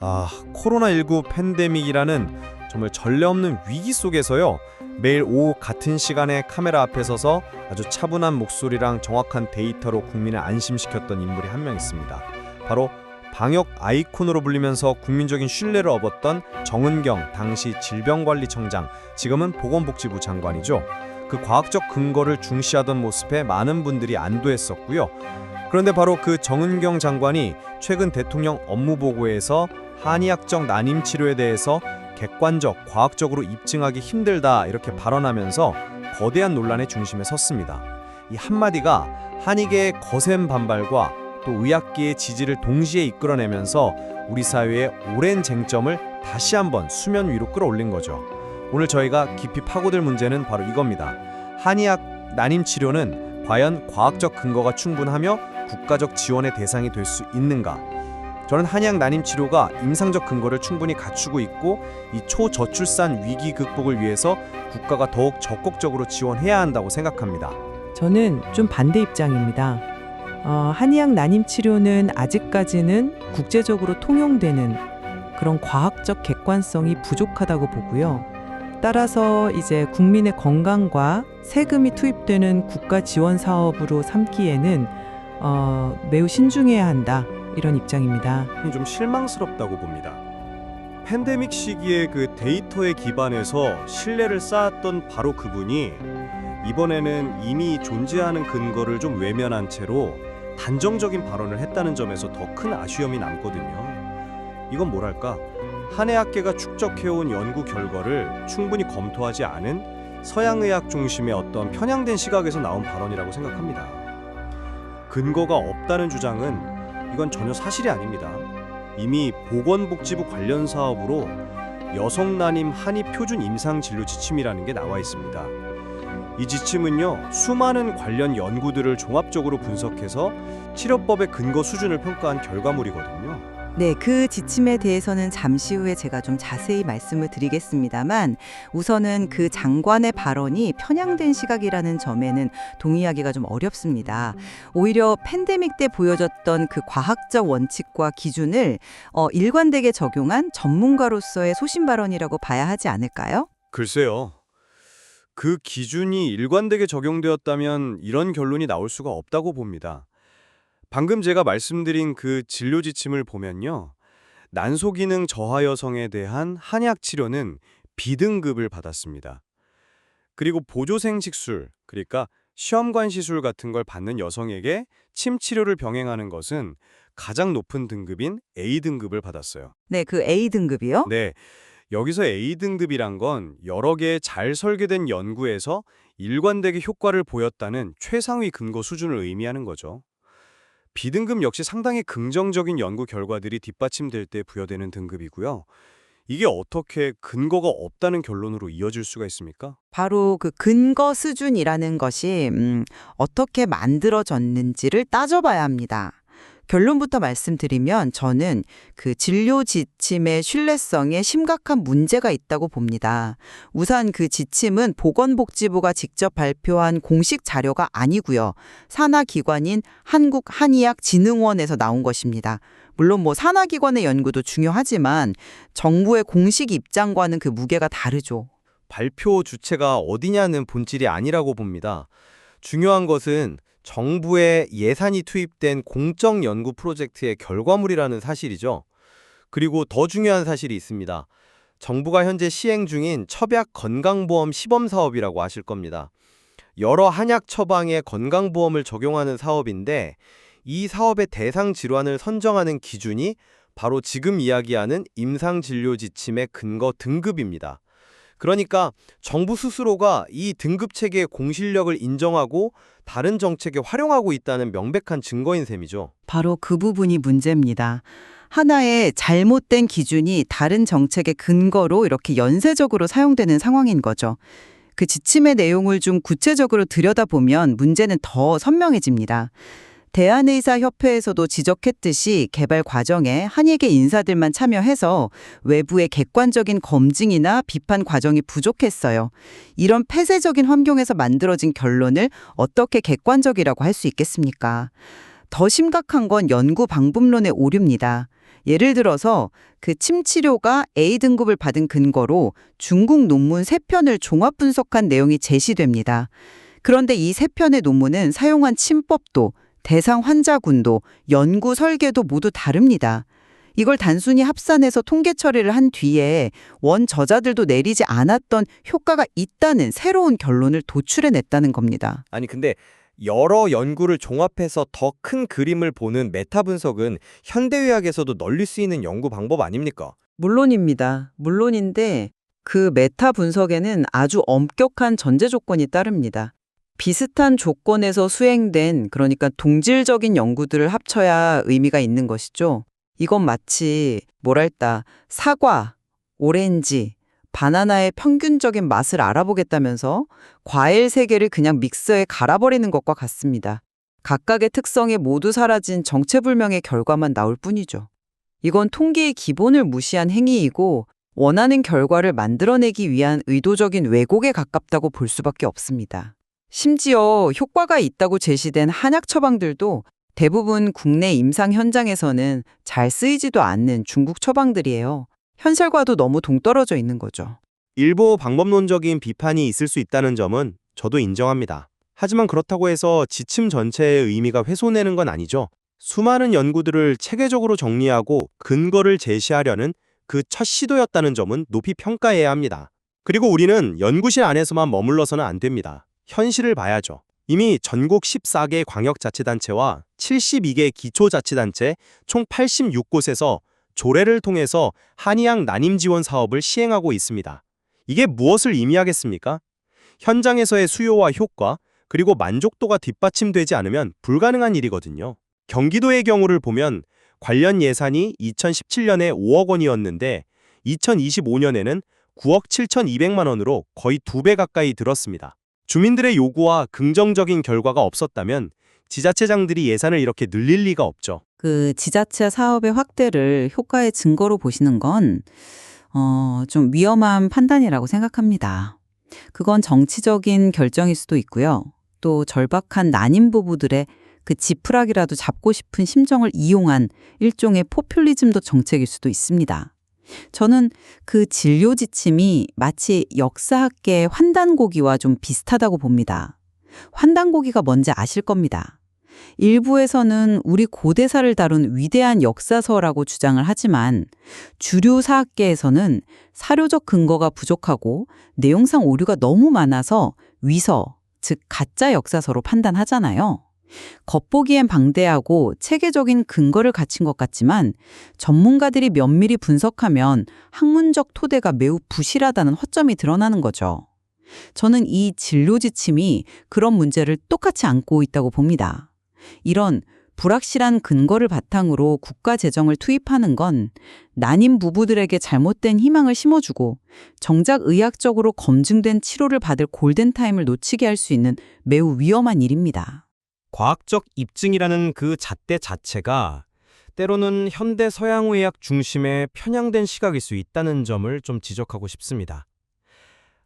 코로나19 팬데믹이라는 정말 전례 없는 위기 속에서요. 매일 오후 같은 시간에 카메라 앞에 서서 아주 차분한 목소리랑 정확한 데이터로 국민을 안심시켰던 인물이 한 명 있습니다. 바로 방역 아이콘으로 불리면서 국민적인 신뢰를 얻었던 정은경 당시 질병관리청장, 지금은 보건복지부 장관이죠. 그 과학적 근거를 중시하던 모습에 많은 분들이 안도했었고요. 그런데 바로 그 정은경 장관이 최근 대통령 업무보고에서 한의학적 난임 치료에 대해서 객관적, 과학적으로 입증하기 힘들다 이렇게 발언하면서 거대한 논란의 중심에 섰습니다. 이 한마디가 한의계의 거센 반발과 또 의학계의 지지를 동시에 이끌어내면서 우리 사회의 오랜 쟁점을 다시 한번 수면 위로 끌어올린 거죠. 오늘 저희가 깊이 파고들 문제는 바로 이겁니다. 한의학 난임 치료는 과연 과학적 근거가 충분하며 국가적 지원의 대상이 될 수 있는가? 저는 한의학 난임 치료가 임상적 근거를 충분히 갖추고 있고 이 초저출산 위기 극복을 위해서 국가가 더욱 적극적으로 지원해야 한다고 생각합니다. 저는 좀 반대 입장입니다. 한의학 난임 치료는 아직까지는 국제적으로 통용되는 그런 과학적 객관성이 부족하다고 보고요. 따라서 이제 국민의 건강과 세금이 투입되는 국가 지원 사업으로 삼기에는 매우 신중해야 한다, 이런 입장입니다. 좀 실망스럽다고 봅니다. 팬데믹 시기에 그 데이터에 기반해서 신뢰를 쌓았던 바로 그분이 이번에는 이미 존재하는 근거를 좀 외면한 채로 단정적인 발언을 했다는 점에서 더 큰 아쉬움이 남거든요. 이건 뭐랄까, 한의학계가 축적해온 연구 결과를 충분히 검토하지 않은 서양의학 중심의 어떤 편향된 시각에서 나온 발언이라고 생각합니다. 근거가 없다는 주장은 이건 전혀 사실이 아닙니다. 이미 보건복지부 관련 사업으로 여성 난임 한의 표준 임상 진료 지침이라는 게 나와 있습니다. 이 지침은요, 수많은 관련 연구들을 종합적으로 분석해서 치료법의 근거 수준을 평가한 결과물이거든요. 네, 그 지침에 대해서는 잠시 후에 제가 좀 자세히 말씀을 드리겠습니다만 우선은 그 장관의 발언이 편향된 시각이라는 점에는 동의하기가 좀 어렵습니다. 오히려 팬데믹 때 보여줬던 그 과학적 원칙과 기준을 일관되게 적용한 전문가로서의 소신 발언이라고 봐야 하지 않을까요? 글쎄요. 그 기준이 일관되게 적용되었다면 이런 결론이 나올 수가 없다고 봅니다. 방금 제가 말씀드린 그 진료 지침을 보면요. 난소기능 저하 여성에 대한 한의학 치료는 B등급을 받았습니다. 그리고 보조생식술, 그러니까 시험관 시술 같은 걸 받는 여성에게 침 치료를 병행하는 것은 가장 높은 등급인 A등급을 받았어요. 네, 그 A등급이요? 네, 여기서 A등급이란 건 여러 개의 잘 설계된 연구에서 일관되게 효과를 보였다는 최상위 근거 수준을 의미하는 거죠. B등급 역시 상당히 긍정적인 연구 결과들이 뒷받침될 때 부여되는 등급이고요. 이게 어떻게 근거가 없다는 결론으로 이어질 수가 있습니까? 바로 그 근거 수준이라는 것이 어떻게 만들어졌는지를 따져봐야 합니다. 결론부터 말씀드리면 저는 그 진료 지침의 신뢰성에 심각한 문제가 있다고 봅니다. 우선 그 지침은 보건복지부가 직접 발표한 공식 자료가 아니고요. 산하기관인 한국한의학진흥원에서 나온 것입니다. 물론 산하기관의 연구도 중요하지만 정부의 공식 입장과는 그 무게가 다르죠. 발표 주체가 어디냐는 본질이 아니라고 봅니다. 중요한 것은 정부의 예산이 투입된 공적 연구 프로젝트의 결과물이라는 사실이죠. 그리고 더 중요한 사실이 있습니다. 정부가 현재 시행 중인 첩약 건강보험 시범 사업이라고 아실 겁니다. 여러 한약 처방에 건강보험을 적용하는 사업인데 이 사업의 대상 질환을 선정하는 기준이 바로 지금 이야기하는 임상진료 지침의 근거 등급입니다. 그러니까 정부 스스로가 이 등급 체계의 공실력을 인정하고 다른 정책에 활용하고 있다는 명백한 증거인 셈이죠. 바로 그 부분이 문제입니다. 하나의 잘못된 기준이 다른 정책의 근거로 이렇게 연쇄적으로 사용되는 상황인 거죠. 그 지침의 내용을 좀 구체적으로 들여다보면 문제는 더 선명해집니다. 대한의사협회에서도 지적했듯이 개발 과정에 한의계 인사들만 참여해서 외부의 객관적인 검증이나 비판 과정이 부족했어요. 이런 폐쇄적인 환경에서 만들어진 결론을 어떻게 객관적이라고 할 수 있겠습니까? 더 심각한 건 연구 방법론의 오류입니다. 예를 들어서 그 침 치료가 A등급을 받은 근거로 중국 논문 3편을 종합 분석한 내용이 제시됩니다. 그런데 이 3편의 논문은 사용한 침법도, 대상 환자군도, 연구 설계도 모두 다릅니다. 이걸 단순히 합산해서 통계 처리를 한 뒤에 원 저자들도 내리지 않았던 효과가 있다는 새로운 결론을 도출해냈다는 겁니다. 아니 근데 여러 연구를 종합해서 더 큰 그림을 보는 메타 분석은 현대의학에서도 널리 쓰이는 연구 방법 아닙니까? 물론입니다. 물론인데 그 메타 분석에는 아주 엄격한 전제 조건이 따릅니다. 비슷한 조건에서 수행된, 그러니까 동질적인 연구들을 합쳐야 의미가 있는 것이죠. 이건 마치 뭐랄까 사과, 오렌지, 바나나의 평균적인 맛을 알아보겠다면서 과일 3개를 그냥 믹서에 갈아버리는 것과 같습니다. 각각의 특성이 모두 사라진 정체불명의 결과만 나올 뿐이죠. 이건 통계의 기본을 무시한 행위이고 원하는 결과를 만들어내기 위한 의도적인 왜곡에 가깝다고 볼 수밖에 없습니다. 심지어 효과가 있다고 제시된 한약 처방들도 대부분 국내 임상 현장에서는 잘 쓰이지도 않는 중국 처방들이에요. 현실과도 너무 동떨어져 있는 거죠. 일부 방법론적인 비판이 있을 수 있다는 점은 저도 인정합니다. 하지만 그렇다고 해서 지침 전체의 의미가 훼손되는 건 아니죠. 수많은 연구들을 체계적으로 정리하고 근거를 제시하려는 그 첫 시도였다는 점은 높이 평가해야 합니다. 그리고 우리는 연구실 안에서만 머물러서는 안 됩니다. 현실을 봐야죠. 이미 전국 14개 광역자치단체와 72개 기초자치단체 총 86곳에서 조례를 통해서 한의학 난임 지원 사업을 시행하고 있습니다. 이게 무엇을 의미하겠습니까? 현장에서의 수요와 효과, 그리고 만족도가 뒷받침되지 않으면 불가능한 일이거든요. 경기도의 경우를 보면 관련 예산이 2017년에 5억 원이었는데 2025년에는 9억 7,200만 원으로 거의 2배 가까이 늘었습니다. 주민들의 요구와 긍정적인 결과가 없었다면 지자체장들이 예산을 이렇게 늘릴 리가 없죠. 그 지자체 사업의 확대를 효과의 증거로 보시는 건 좀 위험한 판단이라고 생각합니다. 그건 정치적인 결정일 수도 있고요. 또 절박한 난임 부부들의 그 지푸라기라도 잡고 싶은 심정을 이용한 일종의 포퓰리즘도 정책일 수도 있습니다. 저는 그 진료 지침이 마치 역사학계의 환단고기와 좀 비슷하다고 봅니다. 환단고기가 뭔지 아실 겁니다. 일부에서는 우리 고대사를 다룬 위대한 역사서라고 주장을 하지만 주류 사학계에서는 사료적 근거가 부족하고 내용상 오류가 너무 많아서 위서, 즉 가짜 역사서로 판단하잖아요. 겉보기엔 방대하고 체계적인 근거를 갖춘 것 같지만 전문가들이 면밀히 분석하면 학문적 토대가 매우 부실하다는 허점이 드러나는 거죠. 저는 이 진료 지침이 그런 문제를 똑같이 안고 있다고 봅니다. 이런 불확실한 근거를 바탕으로 국가 재정을 투입하는 건 난임 부부들에게 잘못된 희망을 심어주고 정작 의학적으로 검증된 치료를 받을 골든타임을 놓치게 할 수 있는 매우 위험한 일입니다. 과학적 입증이라는 그 잣대 자체가 때로는 현대 서양의학 중심의 편향된 시각일 수 있다는 점을 좀 지적하고 싶습니다.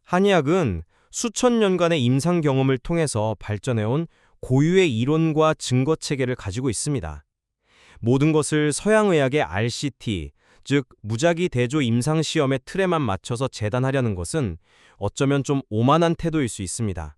한의학은 수천 년간의 임상 경험을 통해서 발전해온 고유의 이론과 증거 체계를 가지고 있습니다. 모든 것을 서양의학의 RCT, 즉 무작위 대조 임상 시험의 틀에만 맞춰서 재단하려는 것은 어쩌면 좀 오만한 태도일 수 있습니다.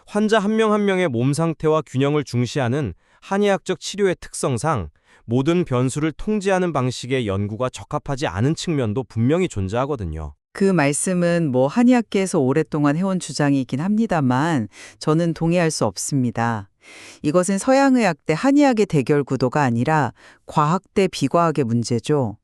환자 한 명 한 명의 몸 상태와 균형을 중시하는 한의학적 치료의 특성상 모든 변수를 통제하는 방식의 연구가 적합하지 않은 측면도 분명히 존재하거든요. 그 말씀은 한의학계에서 오랫동안 해온 주장이긴 합니다만 저는 동의할 수 없습니다. 이것은 서양의학 대 한의학의 대결 구도가 아니라 과학 대 비과학의 문제죠.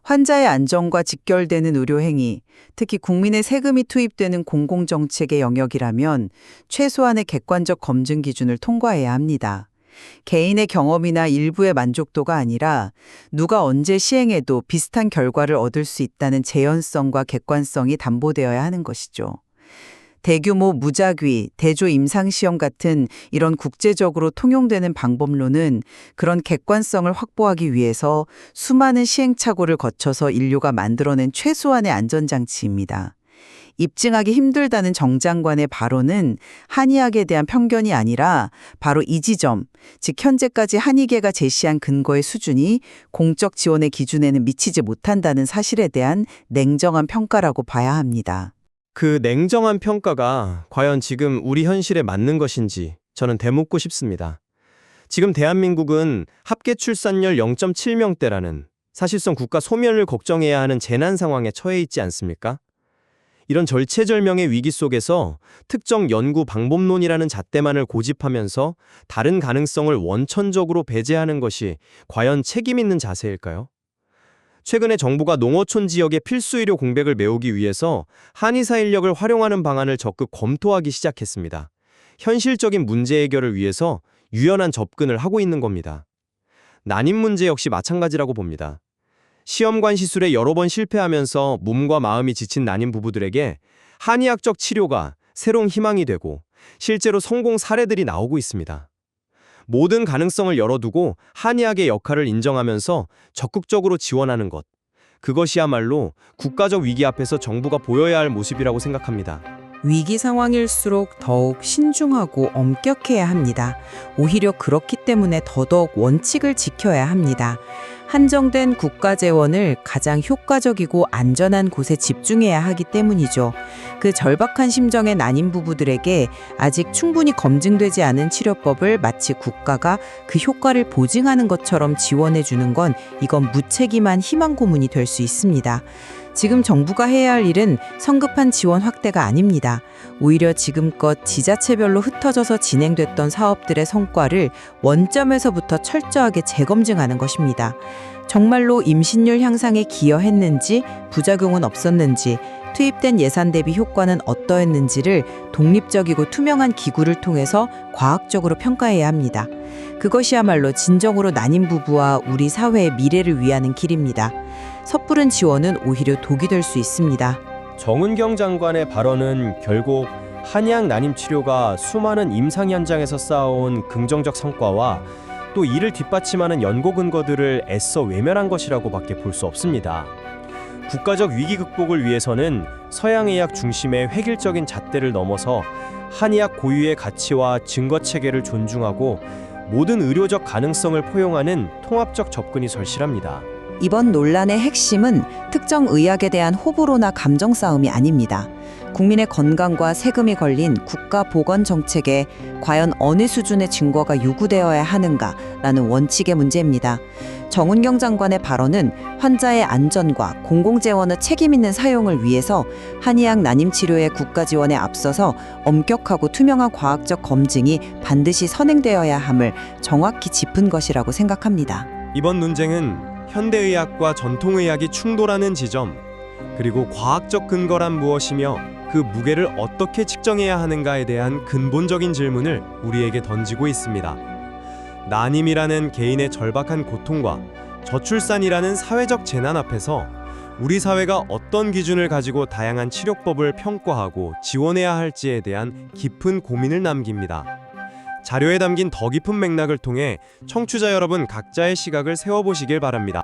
환자의 안전과 직결되는 의료행위, 특히 국민의 세금이 투입되는 공공정책의 영역이라면 최소한의 객관적 검증 기준을 통과해야 합니다. 개인의 경험이나 일부의 만족도가 아니라 누가 언제 시행해도 비슷한 결과를 얻을 수 있다는 재현성과 객관성이 담보되어야 하는 것이죠. 대규모 무작위, 대조 임상시험 같은 이런 국제적으로 통용되는 방법론은 그런 객관성을 확보하기 위해서 수많은 시행착오를 거쳐서 인류가 만들어낸 최소한의 안전장치입니다. 입증하기 힘들다는 정 장관의 발언은 한의학에 대한 편견이 아니라 바로 이 지점, 즉 현재까지 한의계가 제시한 근거의 수준이 공적 지원의 기준에는 미치지 못한다는 사실에 대한 냉정한 평가라고 봐야 합니다. 그 냉정한 평가가 과연 지금 우리 현실에 맞는 것인지 저는 되묻고 싶습니다. 지금 대한민국은 합계 출산율 0.7명대라는 사실상 국가 소멸을 걱정해야 하는 재난 상황에 처해 있지 않습니까? 이런 절체절명의 위기 속에서 특정 연구 방법론이라는 잣대만을 고집하면서 다른 가능성을 원천적으로 배제하는 것이 과연 책임 있는 자세일까요? 최근에 정부가 농어촌 지역의 필수 의료 공백을 메우기 위해서 한의사 인력을 활용하는 방안을 적극 검토하기 시작했습니다. 현실적인 문제 해결을 위해서 유연한 접근을 하고 있는 겁니다. 난임 문제 역시 마찬가지라고 봅니다. 시험관 시술에 여러 번 실패하면서 몸과 마음이 지친 난임 부부들에게 한의학적 치료가 새로운 희망이 되고 실제로 성공 사례들이 나오고 있습니다. 모든 가능성을 열어두고 한의학의 역할을 인정하면서 적극적으로 지원하는 것, 그것이야말로 국가적 위기 앞에서 정부가 보여야 할 모습이라고 생각합니다. 위기 상황일수록 더욱 신중하고 엄격해야 합니다. 오히려 그렇기 때문에 더더욱 원칙을 지켜야 합니다. 한정된 국가 재원을 가장 효과적이고 안전한 곳에 집중해야 하기 때문이죠. 그 절박한 심정의 난임 부부들에게 아직 충분히 검증되지 않은 치료법을 마치 국가가 그 효과를 보증하는 것처럼 지원해 주는 건 이건 무책임한 희망 고문이 될 수 있습니다. 지금 정부가 해야 할 일은 성급한 지원 확대가 아닙니다. 오히려 지금껏 지자체별로 흩어져서 진행됐던 사업들의 성과를 원점에서부터 철저하게 재검증하는 것입니다. 정말로 임신율 향상에 기여했는지, 부작용은 없었는지, 투입된 예산 대비 효과는 어떠했는지를 독립적이고 투명한 기구를 통해서 과학적으로 평가해야 합니다. 그것이야말로 진정으로 난임 부부와 우리 사회의 미래를 위하는 길입니다. 섣부른 지원은 오히려 독이 될 수 있습니다. 정은경 장관의 발언은 결국 한의학 난임 치료가 수많은 임상 현장에서 쌓아온 긍정적 성과와 또 이를 뒷받침하는 연구 근거들을 애써 외면한 것이라고밖에 볼 수 없습니다. 국가적 위기 극복을 위해서는 서양의학 중심의 획일적인 잣대를 넘어서 한의학 고유의 가치와 증거 체계를 존중하고 모든 의료적 가능성을 포용하는 통합적 접근이 절실합니다. 이번 논란의 핵심은 특정 의학에 대한 호불호나 감정 싸움이 아닙니다. 국민의 건강과 세금이 걸린 국가 보건 정책에 과연 어느 수준의 증거가 요구되어야 하는가라는 원칙의 문제입니다. 정은경 장관의 발언은 환자의 안전과 공공재원의 책임 있는 사용을 위해서 한의학 난임 치료의 국가 지원에 앞서서 엄격하고 투명한 과학적 검증이 반드시 선행되어야 함을 정확히 짚은 것이라고 생각합니다. 이번 논쟁은 현대의학과 전통의학이 충돌하는 지점, 그리고 과학적 근거란 무엇이며 그 무게를 어떻게 측정해야 하는가에 대한 근본적인 질문을 우리에게 던지고 있습니다. 난임이라는 개인의 절박한 고통과 저출산이라는 사회적 재난 앞에서 우리 사회가 어떤 기준을 가지고 다양한 치료법을 평가하고 지원해야 할지에 대한 깊은 고민을 남깁니다. 자료에 담긴 더 깊은 맥락을 통해 청취자 여러분 각자의 시각을 세워보시길 바랍니다.